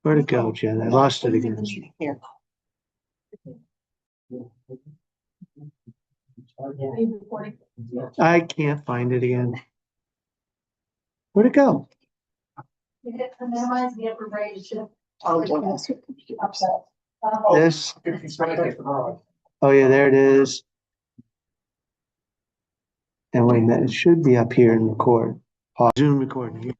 Where'd it go, Jen? I lost it again. Here. I can't find it again. Where'd it go? Minimize the upper range. This. Oh yeah, there it is. And wait a minute, it should be up here and record. Pause. Zoom recording.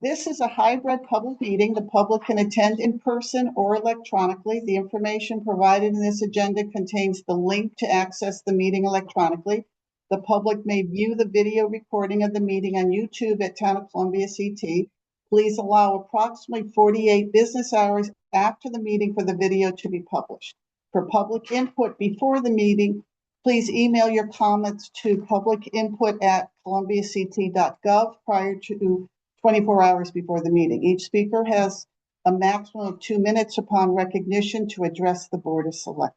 This is a hybrid public meeting. The public can attend in person or electronically. The information provided in this agenda contains the link to access the meeting electronically. The public may view the video recording of the meeting on YouTube at Town of Columbia CT. Please allow approximately 48 business hours after the meeting for the video to be published. For public input before the meeting, please email your comments to publicinput@columbiact.gov prior to 24 hours before the meeting. Each speaker has a maximum of 2 minutes upon recognition to address the Board of Selectmen.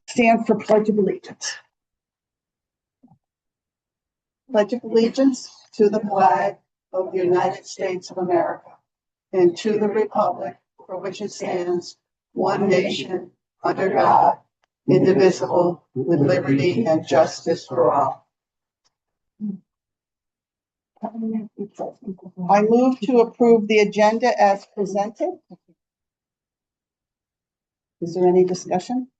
Stand for Pledge of Allegiance. Pledge of allegiance to the flag of the United States of America and to the republic for which it stands, one nation, under God, indivisible, with liberty and justice for all. I move to approve the agenda as presented. Is there any discussion?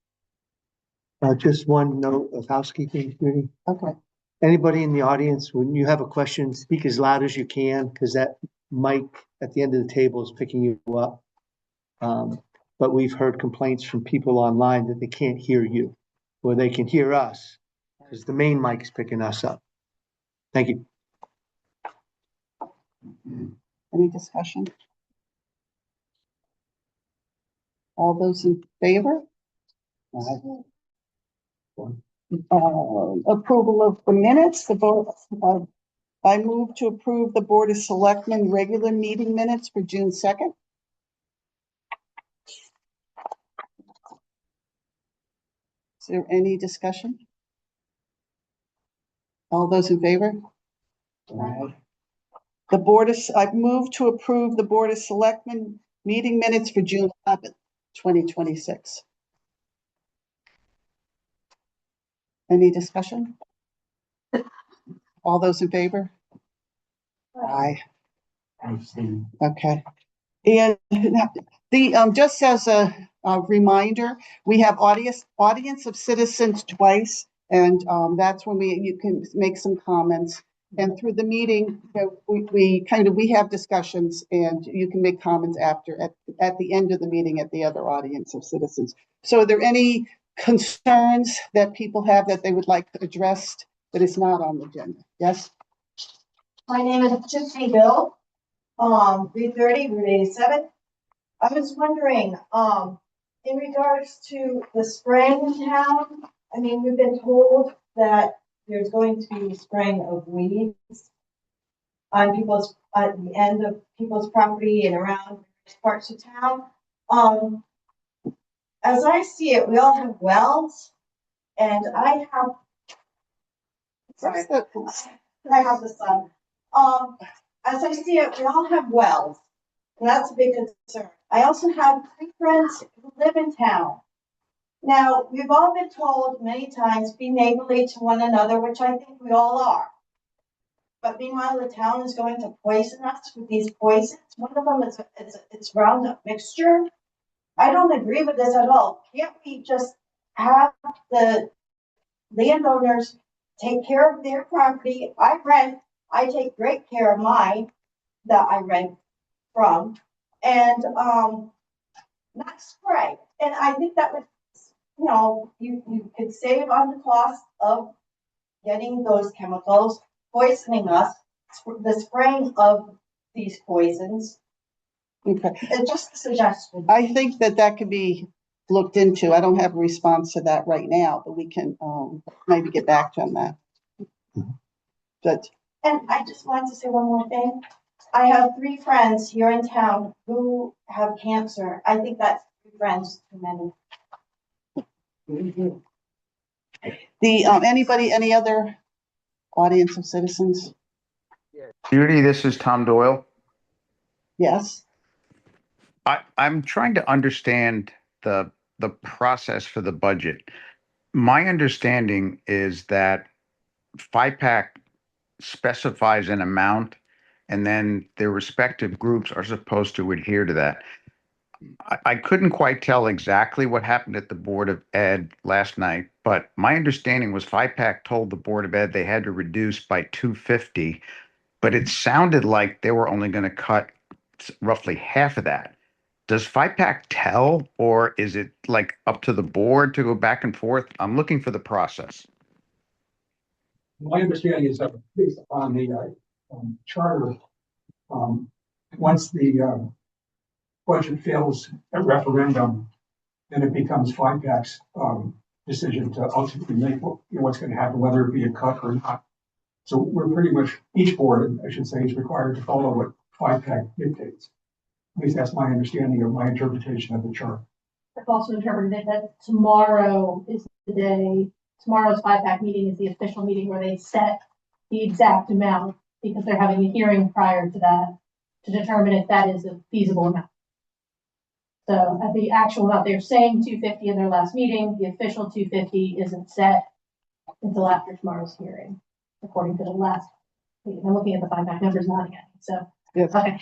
Just one note of housekeeping, Judy. Okay. Anybody in the audience, when you have a question, speak as loud as you can, because that mic at the end of the table is picking you up. But we've heard complaints from people online that they can't hear you, or they can hear us, because the main mic is picking us up. Thank you. Any discussion? All those in favor? Approval of the minutes. The vote. I move to approve the Board of Selectmen regular meeting minutes for June 2nd. Is there any discussion? All those in favor? The Board of, I've moved to approve the Board of Selectmen meeting minutes for June 11th, 2026. Any discussion? All those in favor? Aye. Okay. And the just as a reminder, we have audience of citizens twice, and that's when you can make some comments. And through the meeting, we have discussions, and you can make comments after at the end of the meeting at the other audience of citizens. So, are there any concerns that people have that they would like addressed that is not on the agenda? Yes. My name is Tiffany Bill, 330 Route 87. I was wondering, in regards to the spraying in town, I mean, we've been told that there's going to be spraying of weeds on at the end of people's property and around parts of town. As I see it, we all have wells, and I have the sun. As I see it, we all have wells, and that's a big concern. I also have 3 friends who live in town. Now, we've all been told many times, be neighborly to one another, which I think we all are. But meanwhile, the town is going to poison us with these poisons. One of them is it's Roundup mixture. I don't agree with this at all. Can't we just have the landowners take care of their property? I rent. I take great care of mine that I rent from, and not spray. And I think that would, you could save on the cost of getting those chemicals, poisoning us, the spraying of these poisons. Okay. It's just a suggestion. I think that could be looked into. I don't have a response to that right now, but we can maybe get back to on that. But And I just wanted to say one more thing. I have 3 friends here in town who have cancer. I think that's 3 friends too many. Any other audience of citizens? Judy, this is Tom Doyle. Yes, I'm trying to understand the process for the budget. My understanding is that FIPAC specifies an amount, and then their respective groups are supposed to adhere to that. I couldn't quite tell exactly what happened at the Board of Ed last night, but my understanding was FIPAC told the Board of Ed they had to reduce by 250, but it sounded like they were only going to cut roughly half of that. Does FIPAC tell, or is it like up to the board to go back and forth? I'm looking for the process. My understanding is that based on the charter, once the budget fails at referendum, then it becomes FIPAC's decision to ultimately make what's going to happen, whether it be a cut or not. So we're pretty much, each board, I should say, is required to follow what FIPAC dictates. At least that's my understanding of my interpretation of the chart. I've also interpreted that tomorrow is the day, tomorrow's FIPAC meeting is the official meeting where they set the exact amount, because they're having a hearing prior to that to determine if that is a feasible amount. So at the actual amount, they're saying 250 in their last meeting, the official 250 isn't set until after tomorrow's hearing, according to the last meeting. I'm looking at the FIPAC numbers, not again, so. Yes. Okay.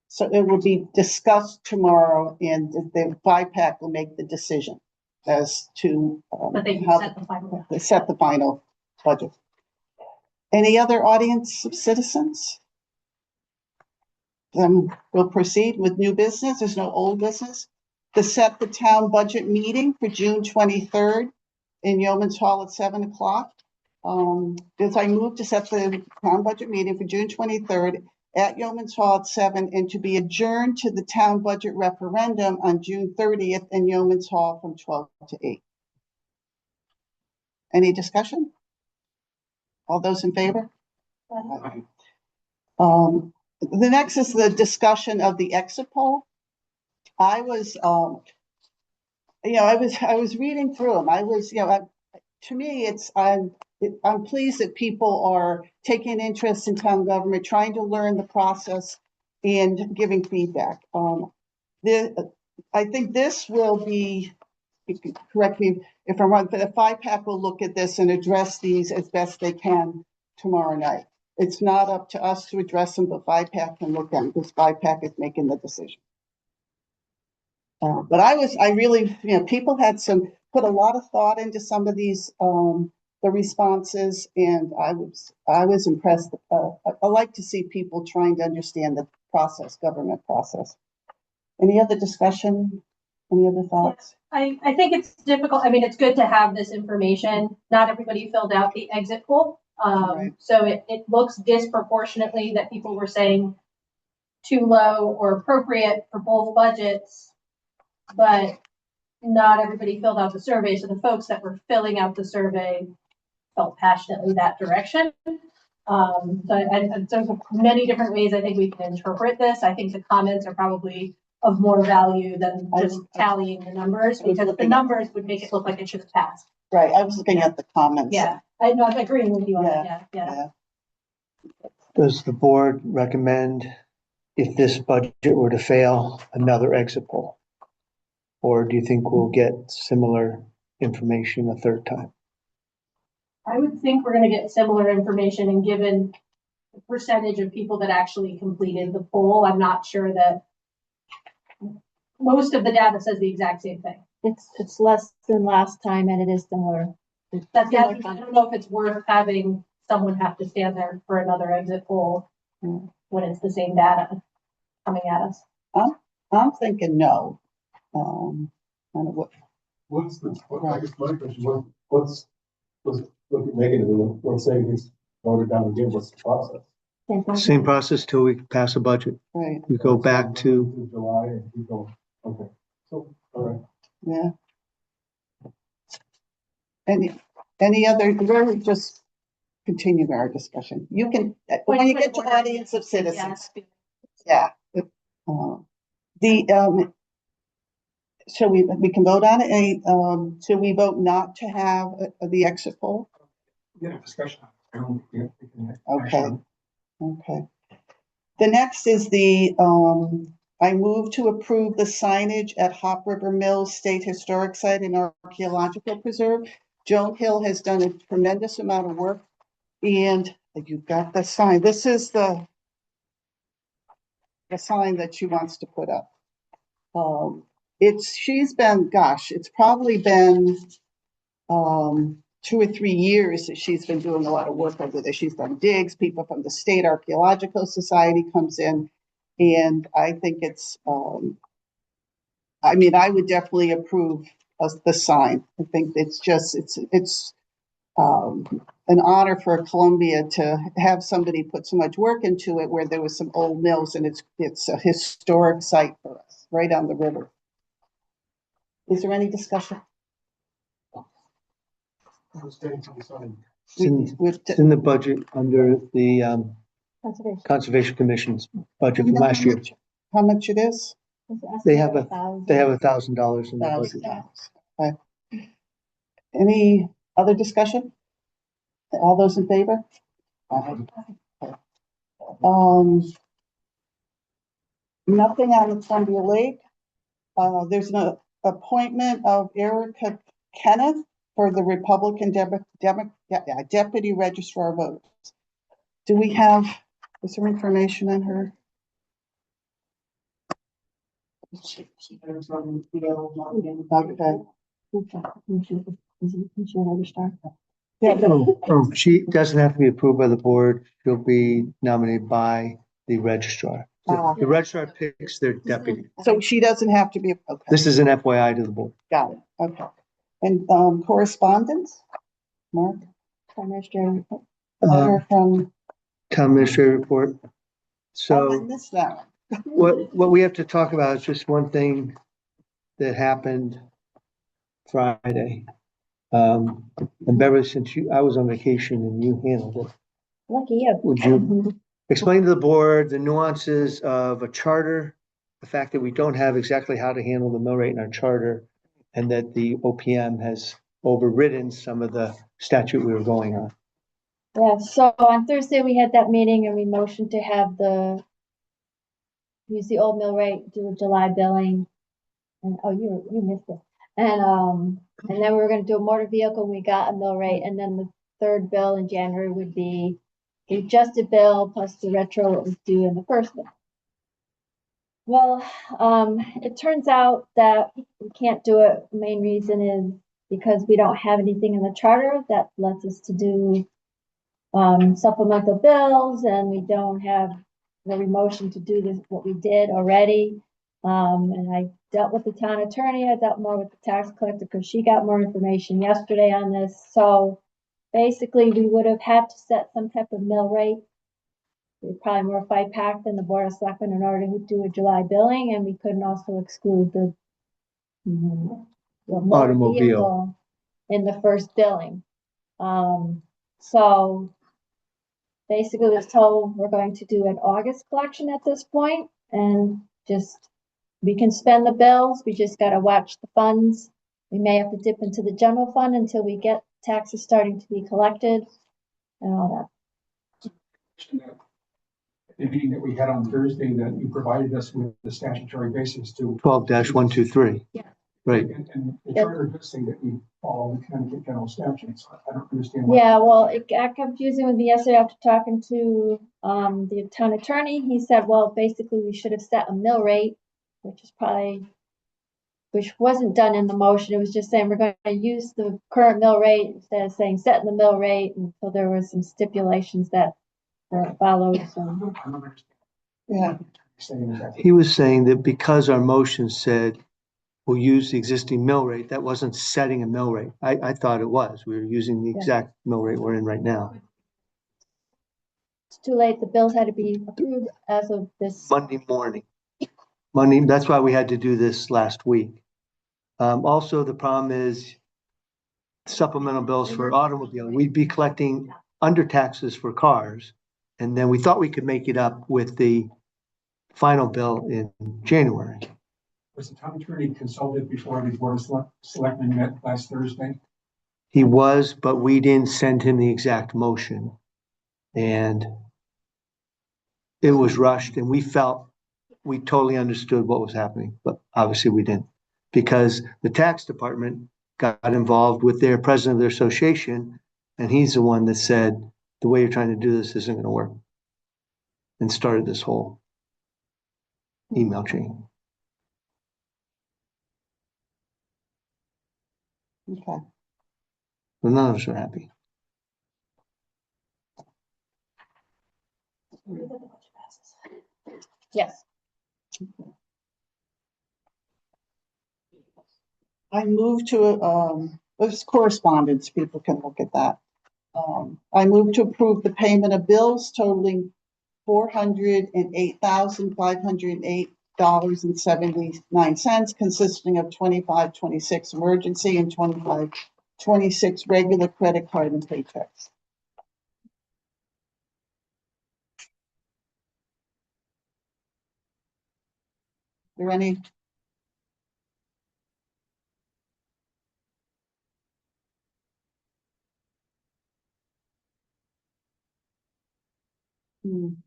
so it will be discussed tomorrow, and the FIPAC will make the decision as to But they how set the final. they set the final budget. Any other audience of citizens? Then we'll proceed with new business. There's no old business. To set the town budget meeting for June 23rd in Yeoman's Hall at 7 o'clock. As I move to set the town budget meeting for June 23rd at Yeoman's Hall at 7, and to be adjourned to the town budget referendum on June 30th in Yeoman's Hall from 12 to 8. Any discussion? All those in favor? The next is the discussion of the exit poll. I was reading through them. To me, I'm pleased that people are taking interest in town government, trying to learn the process and giving feedback. I think this will be, correct me if I'm wrong, but the FIPAC will look at this and address these as best they can tomorrow night. It's not up to us to address them, but FIPAC can look at them because FIPAC is making the decision. But I really, people had put a lot of thought into some of these, the responses, and I was impressed. I like to see people trying to understand the process, government process. Any other discussion? Any other thoughts? I think it's difficult. I mean, it's good to have this information. Not everybody filled out the exit poll. Right. So it looks disproportionately that people were saying too low or appropriate for both budgets, but not everybody filled out the survey. So the folks that were filling out the survey felt passionately that direction. So there's many different ways I think we can interpret this. I think the comments are probably of more value than just tallying the numbers, because the numbers would make it look like it should have passed. Right, I was looking at the comments. Yeah, I'm agreeing with you on that. Yeah. Does the board recommend, if this budget were to fail, another exit poll? Or do you think we'll get similar information a third time? I would think we're going to get similar information, and given the percentage of people that actually completed the poll, I'm not sure that most of the data says the exact same thing. It's less than last time, and it is similar. I don't know if it's worth having someone have to stand there for another exit poll when it's the same data coming at us. I'm thinking no. What's the, I guess my question, what's negative? Let's say it's voted down again, what's the process? Same process till we pass a budget. Right, We go back to, July and we go, okay. So, all right. yeah. Any other, we're just continuing our discussion. You can, when you get to audience of citizens. Yeah. shall we can vote on it? Should we vote not to have the exit poll? Yeah, discussion. I don't, yeah, we can Okay. action. Okay. The next is I move to approve the signage at Hop River Mills State Historic Site and Archaeological Preserve. Joan Hill has done a tremendous amount of work, and you've got the sign. This is the sign that she wants to put up. It's probably been 2 or 3 years that she's been doing a lot of work over there. She's done digs, people from the State Archaeological Society comes in, and I think I would definitely approve of the sign. I think it's an honor for Columbia to have somebody put so much work into it where there was some old mills, and it's a historic site for us, right on the river. Is there any discussion? Let's get into the sign. It's in the budget under the Conservation. Conservation Commission's budget from last year. How much it is? They have $1,000 in the budget. Okay. Any other discussion? All those in favor? Nothing on the Columbia Lake. There's an appointment of Erica Kenneth for the Republican Deputy Registrar of Voters. Do we have, is there information on her? Okay. Yeah, Oh, she doesn't have to be approved by the board. She'll be nominated by the registrar. The registrar picks their deputy. so she doesn't have to be, okay, This is an FYI to the board. got it, okay. And correspondence? Mark? Administrator. From, Town administrator report. I So missed that what we have to talk about is just one thing that happened Friday. And Beverly, since I was on vacation and you handled it, Lucky you. would you explain to the board the nuances of a charter, the fact that we don't have exactly how to handle the mill rate in our charter, and that the OPM has overridden some of the statute we were going on? Yeah, so on Thursday, we had that meeting and we motioned to have use the old mill rate, do a July billing. And, oh, you missed it. And then we were gonna do a motor vehicle, we got a mill rate, and then the third bill in January would be the adjusted bill plus the retro what was due in the first bill. Well, it turns out that we can't do it. The main reason is because we don't have anything in the charter that lets us to do supplemental bills, and we don't have the motion to do this, what we did already. And I dealt with the town attorney, I dealt more with the tax collector because she got more information yesterday on this. So basically, we would have had to set some type of mill rate. We're probably more FIPAC than the Board of Selectmen in order to do a July billing, and we couldn't also exclude the motor Automobile. vehicle in the first billing. So basically was told we're going to do an August collection at this point, and we can spend the bills, we just gotta watch the funds. We may have to dip into the general fund until we get taxes starting to be collected and all that. The meeting that we had on Thursday, that you provided us with the statutory basis to. 12-123. Yeah. Right. And the charter does say that we follow the Connecticut general statutes. I don't understand. why- Yeah, well, it got confusing with me yesterday after talking to the town attorney. He said, well, basically we should have set a mill rate, which wasn't done in the motion. It was just saying we're going to use the current mill rate instead of saying setting the mill rate. And so there was some stipulations that weren't followed. So. I don't understand. Yeah. Saying that. He was saying that because our motion said we'll use the existing mill rate, that wasn't setting a mill rate. I thought it was. We were using the exact mill rate we're in right now. It's too late. The bills had to be approved as of this. Monday morning. Monday, that's why we had to do this last week. Also, the problem is supplemental bills for automobile. We'd be collecting under taxes for cars. And then we thought we could make it up with the final bill in January. Was the town attorney consulted before the board of selectmen met last Thursday? He was, but we didn't send him the exact motion. And it was rushed and we felt we totally understood what was happening, but obviously we didn't. Because the tax department got involved with their president of their association, and he's the one that said, the way you're trying to do this isn't gonna work. And started this whole email chain. Okay. But none of us are happy. Yes. I move to, there's correspondence, people can look at that. I move to approve the payment of bills totaling $408,508.79, consisting of 2526 emergency and 2526 regular credit card and paychecks. There any?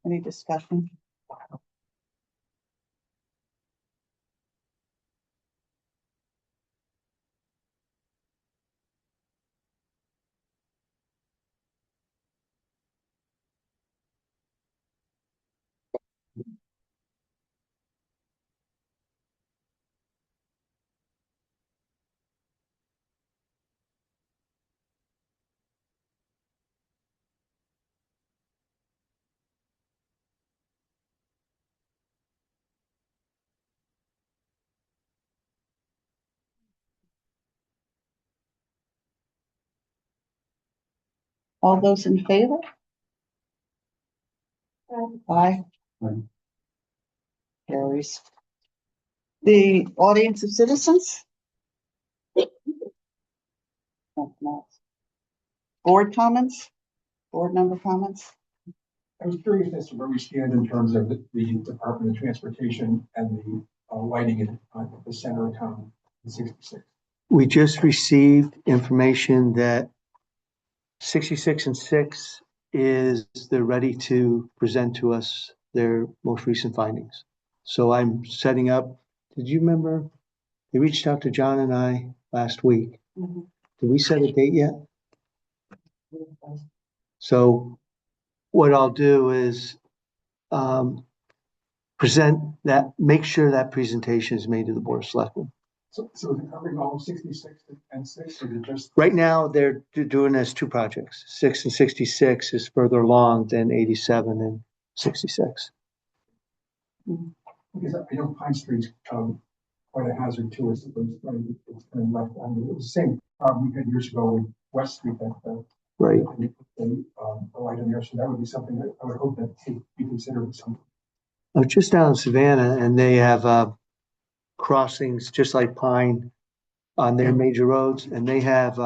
Any discussion? All those in favor? Aye. Carries. The audience of citizens? Board comments? Board member comments? I was curious as to where we stand in terms of the Department of Transportation and the lighting at the center of town in 66. We just received information that 66 and 6 they're ready to present to us their most recent findings. So I'm setting up, did you remember? They reached out to John and I last week. Mhm. Did we set a date yet? So what I'll do is present that, make sure that presentation is made to the Board of Selectmen. So is it covering all of 66 and 6, or is it just? Right now, they're doing as two projects. 6 and 66 is further along than 87 and 66. Because I know Pine Street's quite a hazard to us. It's kind of left. I mean, it was the same problem we had years ago with West Street, that Right. the light in there. So that would be something that I would hope that be considered something. I was just down in Savannah and they have crossings just like Pine on their major roads, and they have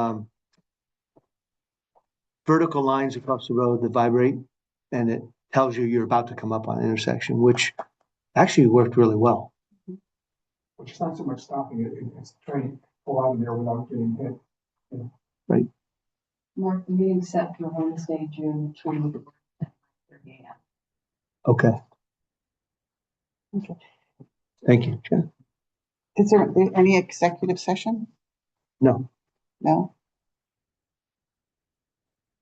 vertical lines across the road that vibrate, and it tells you you're about to come up on an intersection, which actually worked really well. Which is not so much stopping it, it's trying to pull out of there without getting hit. Right. Mark, the meeting set for Wednesday, June 20th. Okay. Okay. Thank you, Jen. Is there any executive session? No. No?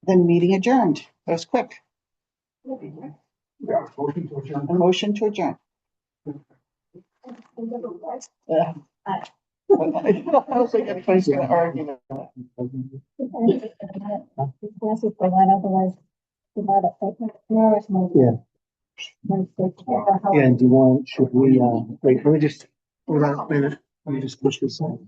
Then meeting adjourned. That was quick. Yeah, motion to adjourn. A motion to adjourn. Yeah. I don't think anybody's gonna argue that. Yeah. Yeah, and do you want, should we, wait, let me just, hold on a minute, let me just push this on.